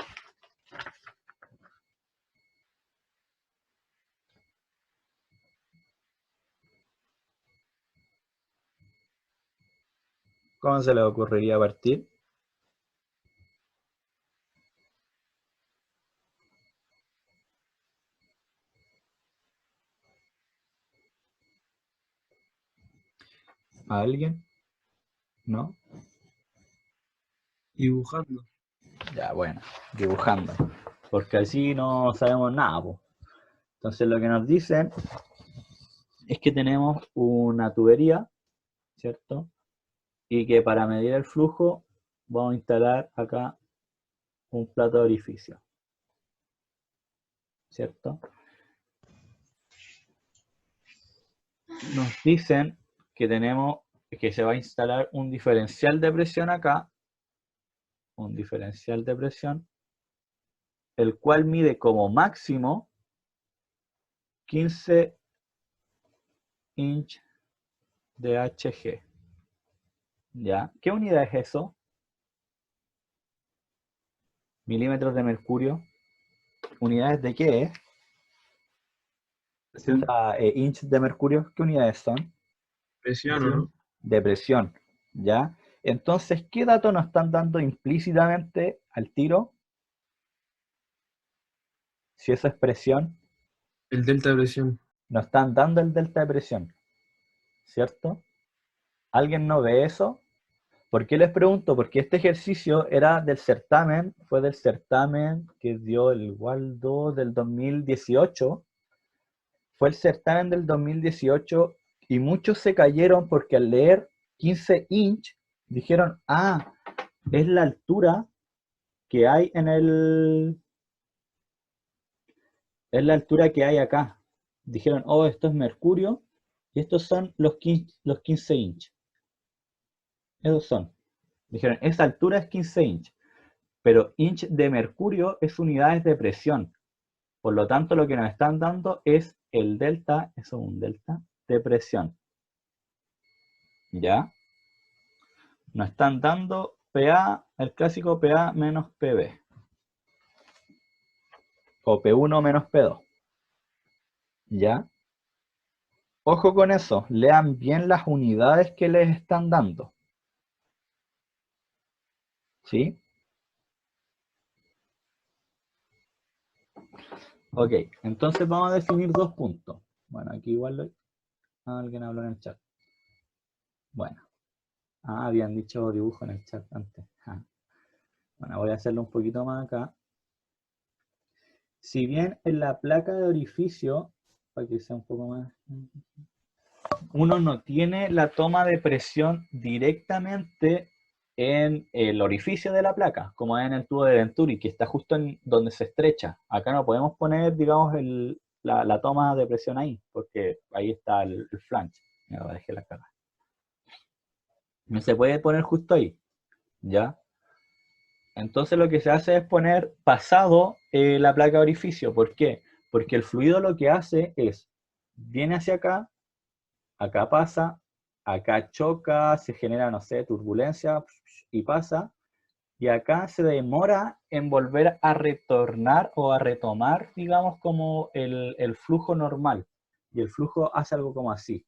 ¿Cómo se les ocurriría partir? ¿A alguien? ¿No? Dibujando. Ya, bueno, dibujando. Porque así no sabemos nada, po. Entonces lo que nos dicen es que tenemos una tubería, ¿cierto? Y que para medir el flujo vamos a instalar acá un plato de orificio, ¿cierto? Nos dicen que que se va a instalar un diferencial de presión acá, un diferencial de presión, el cual mide como máximo 15 inch de Hg. ¿Ya? ¿Qué unidad es eso? Milímetros de mercurio. ¿Unidades de qué es? Presión. Inch de mercurio, ¿qué unidades son? Presión, ¿o no? De presión, ¿ya? Entonces, ¿qué dato nos están dando implícitamente al tiro? Si eso es presión, El delta de presión. nos están dando el delta de presión, ¿cierto? ¿Alguien no ve eso? ¿Por qué les pregunto? Porque este ejercicio era del certamen, fue del certamen que dio el Waldo del 2018. Fue el certamen del 2018 y muchos se cayeron porque al leer 15 inch dijeron, ah, es la altura que hay es la altura que hay acá. Dijeron, oh, esto es mercurio y estos son los 15 inch. Esos son. Dijeron, esa altura es 15 inch. Pero inch de mercurio es unidades de presión. Por lo tanto, lo que nos están dando es el delta, eso es un delta, de presión. ¿Ya? Nos están dando PA, el clásico PA menos PB. O P1 menos P2. ¿Ya? Ojo con eso, lean bien las unidades que les están dando. ¿Sí? Ok, entonces vamos a definir dos puntos. Bueno, aquí igual alguien habló en el chat. Bueno. Ah, habían dicho dibujo en el chat antes. Ah. Bueno, voy a hacerlo un poquito más acá. Si bien en la placa de orificio, para que sea un poco más... Uno no tiene la toma de presión directamente en el orificio de la placa, como es en el tubo de Venturi, que está justo en donde se estrecha. Acá no podemos poner, digamos, la toma de presión ahí, porque ahí está el flange. Mira, dejé la cara. No se puede poner justo ahí, ¿ya? Entonces lo que se hace es poner pasado la placa de orificio. ¿Por qué? Porque el fluido lo que hace es, viene hacia acá, acá pasa, acá choca, se genera, no sé, turbulencia y pasa, y acá se demora en volver a retornar o a retomar, digamos, como el flujo normal. Y el flujo hace algo como así,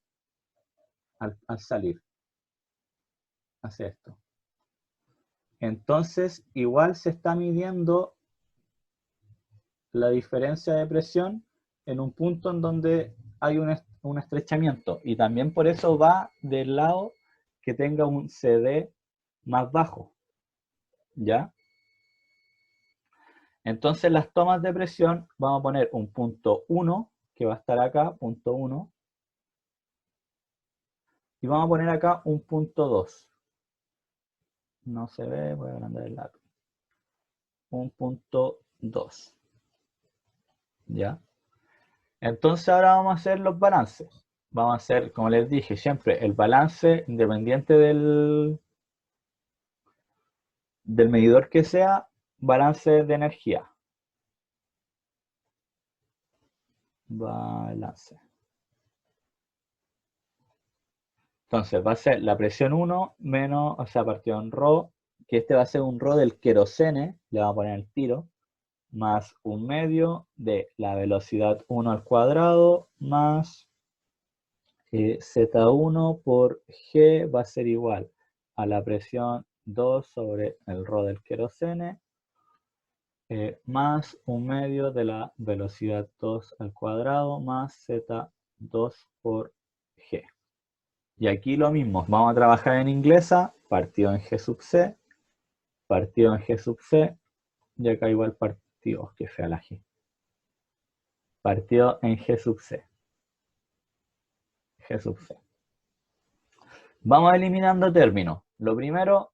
al salir. Hace esto. Entonces, igual se está midiendo la diferencia de presión en un punto en donde hay un estrechamiento. Y también por eso va del lado que tenga un CD más bajo. ¿Ya? Entonces las tomas de presión, vamos a poner un punto 1, que va a estar acá, punto 1. Y vamos a poner acá un punto 2. No se ve, voy a agrandar el lápiz. Un punto 2. ¿Ya? Entonces ahora vamos a hacer los balances. Vamos a hacer, como les dije, siempre el balance independiente del medidor que sea, balance de energía. Balance. Entonces va a ser la presión 1 menos, o sea, partido en ρ, que este va a ser un ρ del querosene, le vamos a poner el tiro, más un medio de la velocidad 1 al cuadrado, más Z1 por G va a ser igual a la presión 2 sobre el ρ del querosene, más un medio de la velocidad 2 al cuadrado, más Z2 por G. Y aquí lo mismo, vamos a trabajar en inglesa, partido en G sub C, partido en G sub C, y acá igual partido, que fea la G. Partido en G sub C. G sub C. Vamos eliminando términos. Lo primero,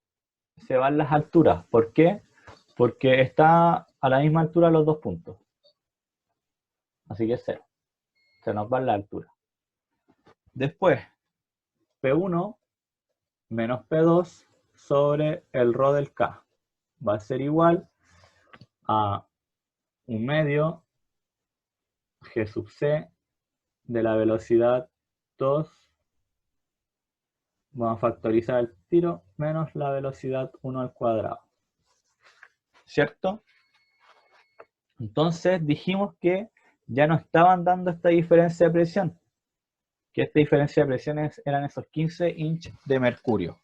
se van las alturas. ¿Por qué? Porque está a la misma altura los dos puntos. Así que 0. Se nos va la altura. Después, P1 menos P2 sobre el ρ del K. Va a ser igual a un medio G sub C de la velocidad 2. Vamos a factorizar el tiro menos la velocidad 1 al cuadrado. ¿Cierto? Entonces dijimos que ya no estaban dando esta diferencia de presión. Que esta diferencia de presiones eran esos 15 inch de mercurio.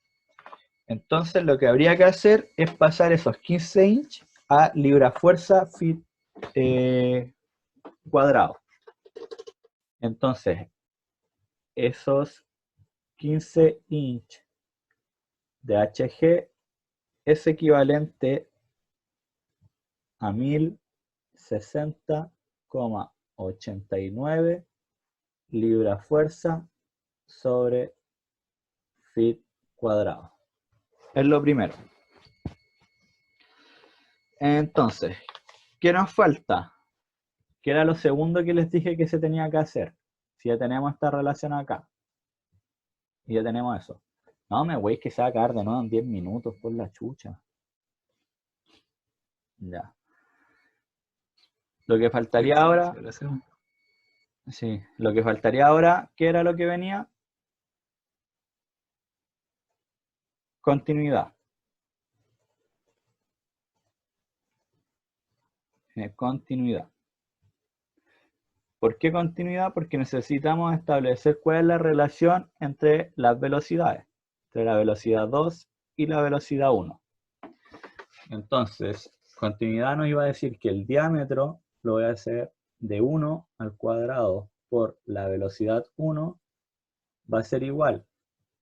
Entonces lo que habría que hacer es pasar esos 15 inch a libra-fuerza fit cuadrado. Entonces, esos 15 inch de Hg es equivalente a 1060,89 libra-fuerza sobre fit cuadrado. Es lo primero. Entonces, ¿qué nos falta? ¿Qué era lo segundo que les dije que se tenía que hacer? Si ya tenemos esta relación acá. Y ya tenemos eso. No me veis que se va a caer de nuevo en 10 minutos por la chucha. Ya. Lo que faltaría ahora... Sí, lo que faltaría ahora, ¿qué era lo que venía? Continuidad. Continuidad. ¿Por qué continuidad? Porque necesitamos establecer cuál es la relación entre las velocidades, entre la velocidad 2 y la velocidad 1. Entonces, continuidad nos iba a decir que el diámetro lo voy a hacer de 1 al cuadrado por la velocidad 1 va a ser igual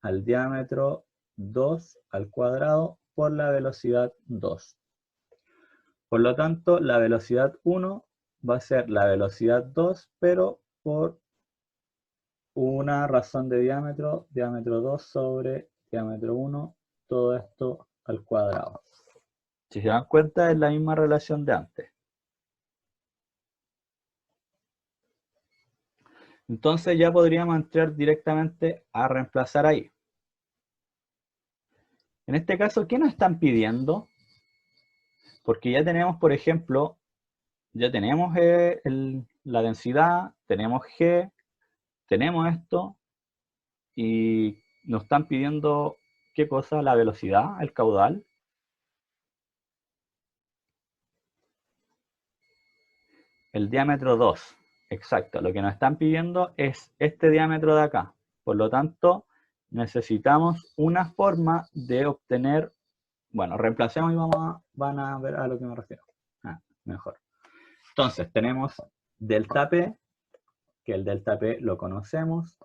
al diámetro 2 al cuadrado por la velocidad 2. Por lo tanto, la velocidad 1 va a ser la velocidad 2, pero por una razón de diámetro, diámetro 2 sobre diámetro 1, todo esto al cuadrado. Si se dan cuenta, es la misma relación de antes. Entonces ya podríamos entrar directamente a reemplazar ahí. En este caso, ¿qué nos están pidiendo? Porque ya tenemos, por ejemplo, ya tenemos la densidad, tenemos G, tenemos esto, y nos están pidiendo, ¿qué cosa? La velocidad, el caudal. El diámetro 2, exacto. Lo que nos están pidiendo es este diámetro de acá. Por lo tanto, necesitamos una forma de obtener, bueno, reemplacemos y van a ver a lo que me refiero. Mejor. Entonces, tenemos delta P, que el delta P lo conocemos,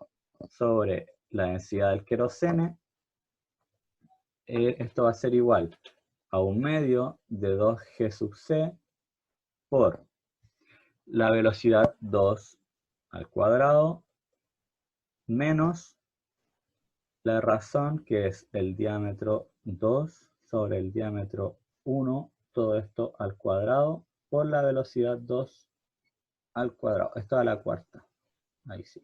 sobre la densidad del querosene. Esto va a ser igual a 1/2 de 2G sub C por la velocidad 2 al cuadrado menos la razón, que es el diámetro 2 sobre el diámetro 1, todo esto al cuadrado, por la velocidad 2 al cuadrado. Esto a la cuarta. Ahí sí.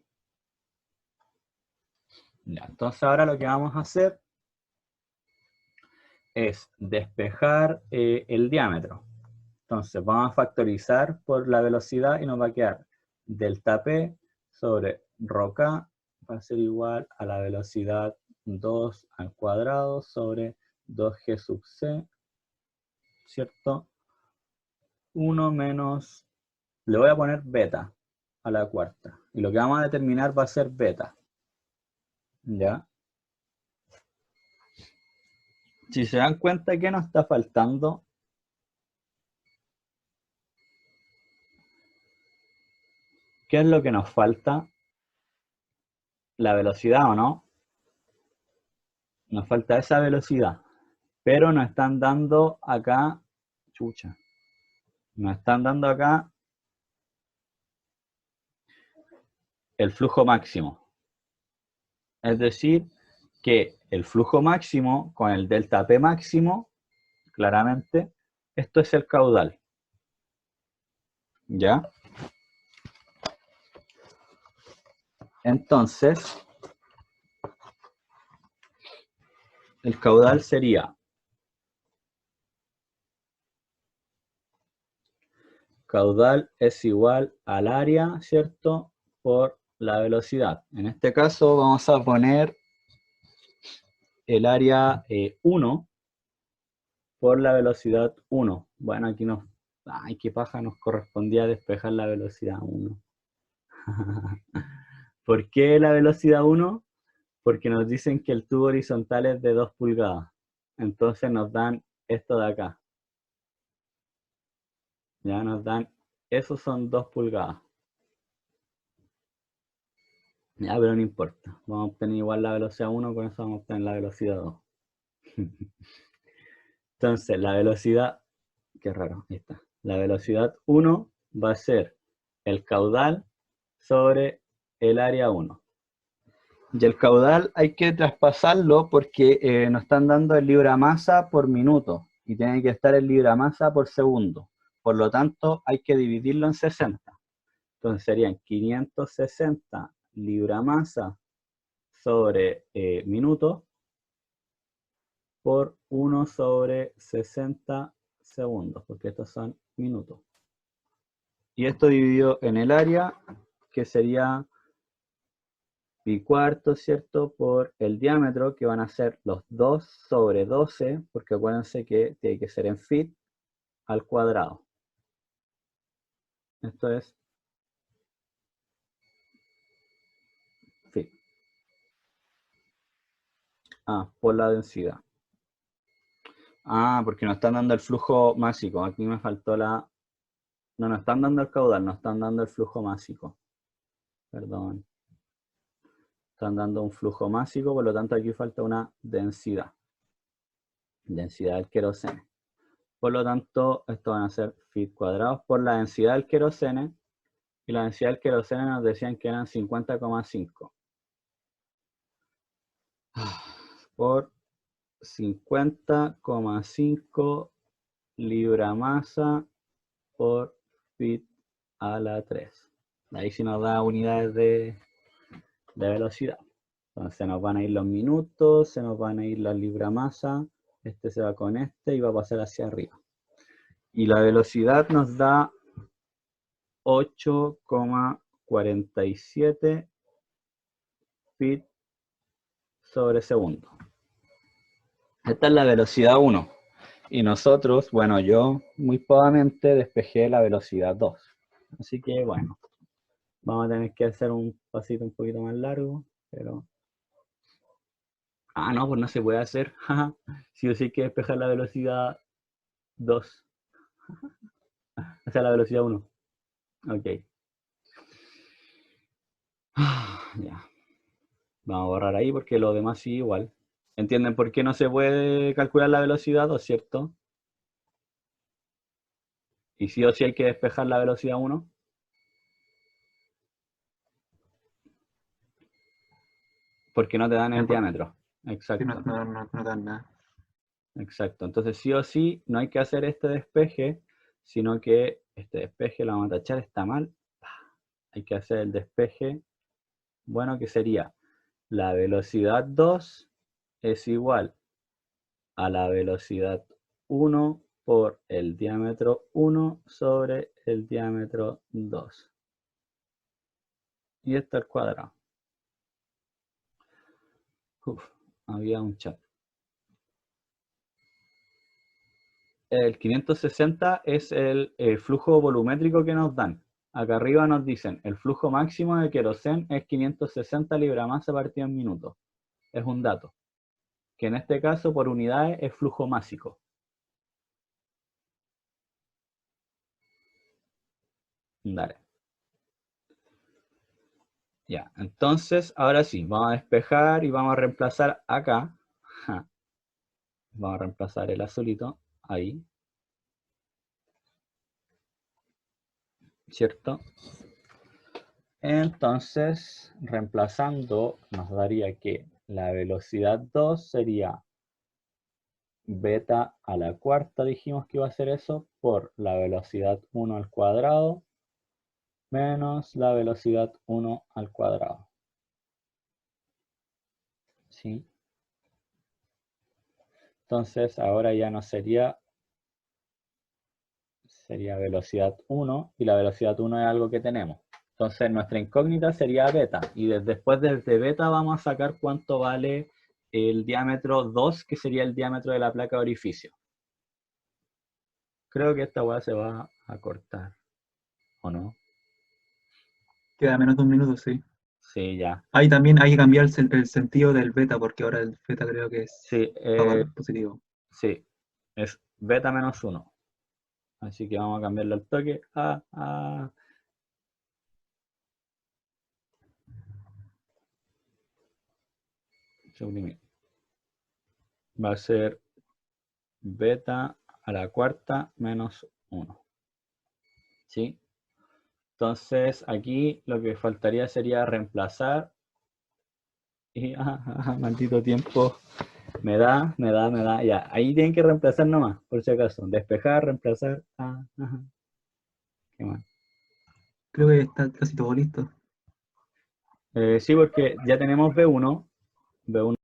Ya, entonces ahora lo que vamos a hacer es despejar el diámetro. Entonces vamos a factorizar por la velocidad y nos va a quedar delta P sobre rho K va a ser igual a la velocidad 2 al cuadrado sobre 2G sub C, ¿cierto? 1 menos, le voy a poner beta a la cuarta. Y lo que vamos a determinar va a ser beta. ¿Ya? Si se dan cuenta, ¿qué nos está faltando? ¿Qué es lo que nos falta? La velocidad, ¿o no? Nos falta esa velocidad. Pero nos están dando acá, chucha, nos están dando acá el flujo máximo. Es decir, que el flujo máximo con el delta P máximo, claramente, esto es el caudal. ¿Ya? Entonces, el caudal sería caudal es igual al área, ¿cierto? Por la velocidad. En este caso vamos a poner el área 1 por la velocidad 1. Bueno, aquí nos... Ay, qué paja, nos correspondía despejar la velocidad 1. ¿Por qué la velocidad 1? Porque nos dicen que el tubo horizontal es de 2 pulgadas. Entonces nos dan esto de acá. Ya nos dan, esos son 2 pulgadas. Ya, pero no importa. Vamos a obtener igual la velocidad 1, con eso vamos a obtener la velocidad 2. Entonces, la velocidad, qué raro, ahí está. La velocidad 1 va a ser el caudal sobre el área 1. Y el caudal hay que traspasarlo porque nos están dando el libra-masa por minuto. Y tiene que estar el libra-masa por segundo. Por lo tanto, hay que dividirlo en 60. Entonces serían 560 libra-masa sobre minutos por 1 sobre 60 segundos, porque estos son minutos. Y esto dividido en el área, que sería pi cuarto, ¿cierto? Por el diámetro, que van a ser los 2 sobre 12, porque acuérdense que tiene que ser en feet al cuadrado. Esto es feet. Por la densidad. Porque nos están dando el flujo másico. Aquí me faltó la... No nos están dando el caudal, nos están dando el flujo másico. Perdón. Están dando un flujo másico, por lo tanto aquí falta una densidad. Densidad del querosene. Por lo tanto, esto van a ser feet cuadrados por la densidad del querosene. Y la densidad del querosene nos decían que eran 50,5. Por 50,5 libra-masa por feet a la 3. Ahí sí nos da unidades de velocidad. Entonces se nos van a ir los minutos, se nos van a ir las libra-masa, este se va con este y va a pasar hacia arriba. Y la velocidad nos da 8,47 feet sobre segundo. Esta es la velocidad 1. Y nosotros, bueno, yo muy pobremente despejé la velocidad 2. Así que, bueno, vamos a tener que hacer un pasito un poquito más largo, pero... Ah, no, pues no se puede hacer. Sí o sí hay que despejar la velocidad 2. O sea, la velocidad 1. Ok. Ya. Vamos a borrar ahí porque lo demás sí igual. ¿Entienden por qué no se puede calcular la velocidad 2, cierto? Y sí o sí hay que despejar la velocidad 1. Porque no te dan el diámetro. Sí, Exacto. no dan nada. Exacto. Entonces sí o sí no hay que hacer este despeje, sino que este despeje lo vamos a tachar, está mal. Hay que hacer el despeje, bueno, que sería la velocidad 2 es igual a la velocidad 1 por el diámetro 1 sobre el diámetro 2. Y esto al cuadrado. Había un chat. El 560 es el flujo volumétrico que nos dan. Acá arriba nos dicen, el flujo máximo de queroseno es 560 libra-masa partido en minuto. Es un dato. Que en este caso, por unidades, es flujo másico. Dale. Ya, entonces, ahora sí, vamos a despejar y vamos a reemplazar acá. Vamos a reemplazar el azulito, ahí. ¿Cierto? Entonces, reemplazando, nos daría que la velocidad 2 sería beta a la cuarta, dijimos que iba a ser eso, por la velocidad 1 al cuadrado, menos la velocidad 1 al cuadrado. ¿Sí? Entonces, ahora ya no sería velocidad 1, y la velocidad 1 es algo que tenemos. Entonces, nuestra incógnita sería beta, y después desde beta vamos a sacar cuánto vale el diámetro 2, que sería el diámetro de la placa de orificio. Creo que esta hueá se va a cortar, ¿o no? Queda menos de un minuto, sí. Sí, ya. Ahí también hay que cambiar el sentido del beta, porque ahora el beta creo que es Sí, positivo. sí, es beta menos 1. Así que vamos a cambiarlo al toque a... suprimir. Va a ser beta a la cuarta menos 1. ¿Sí? Entonces aquí lo que faltaría sería reemplazar. Y maldito tiempo. Me da. Ya, ahí tienen que reemplazar nomás, por si acaso. Despejar, reemplazar. ¿Qué más? Creo que está casi todo listo. Sí, porque ya tenemos B1. B1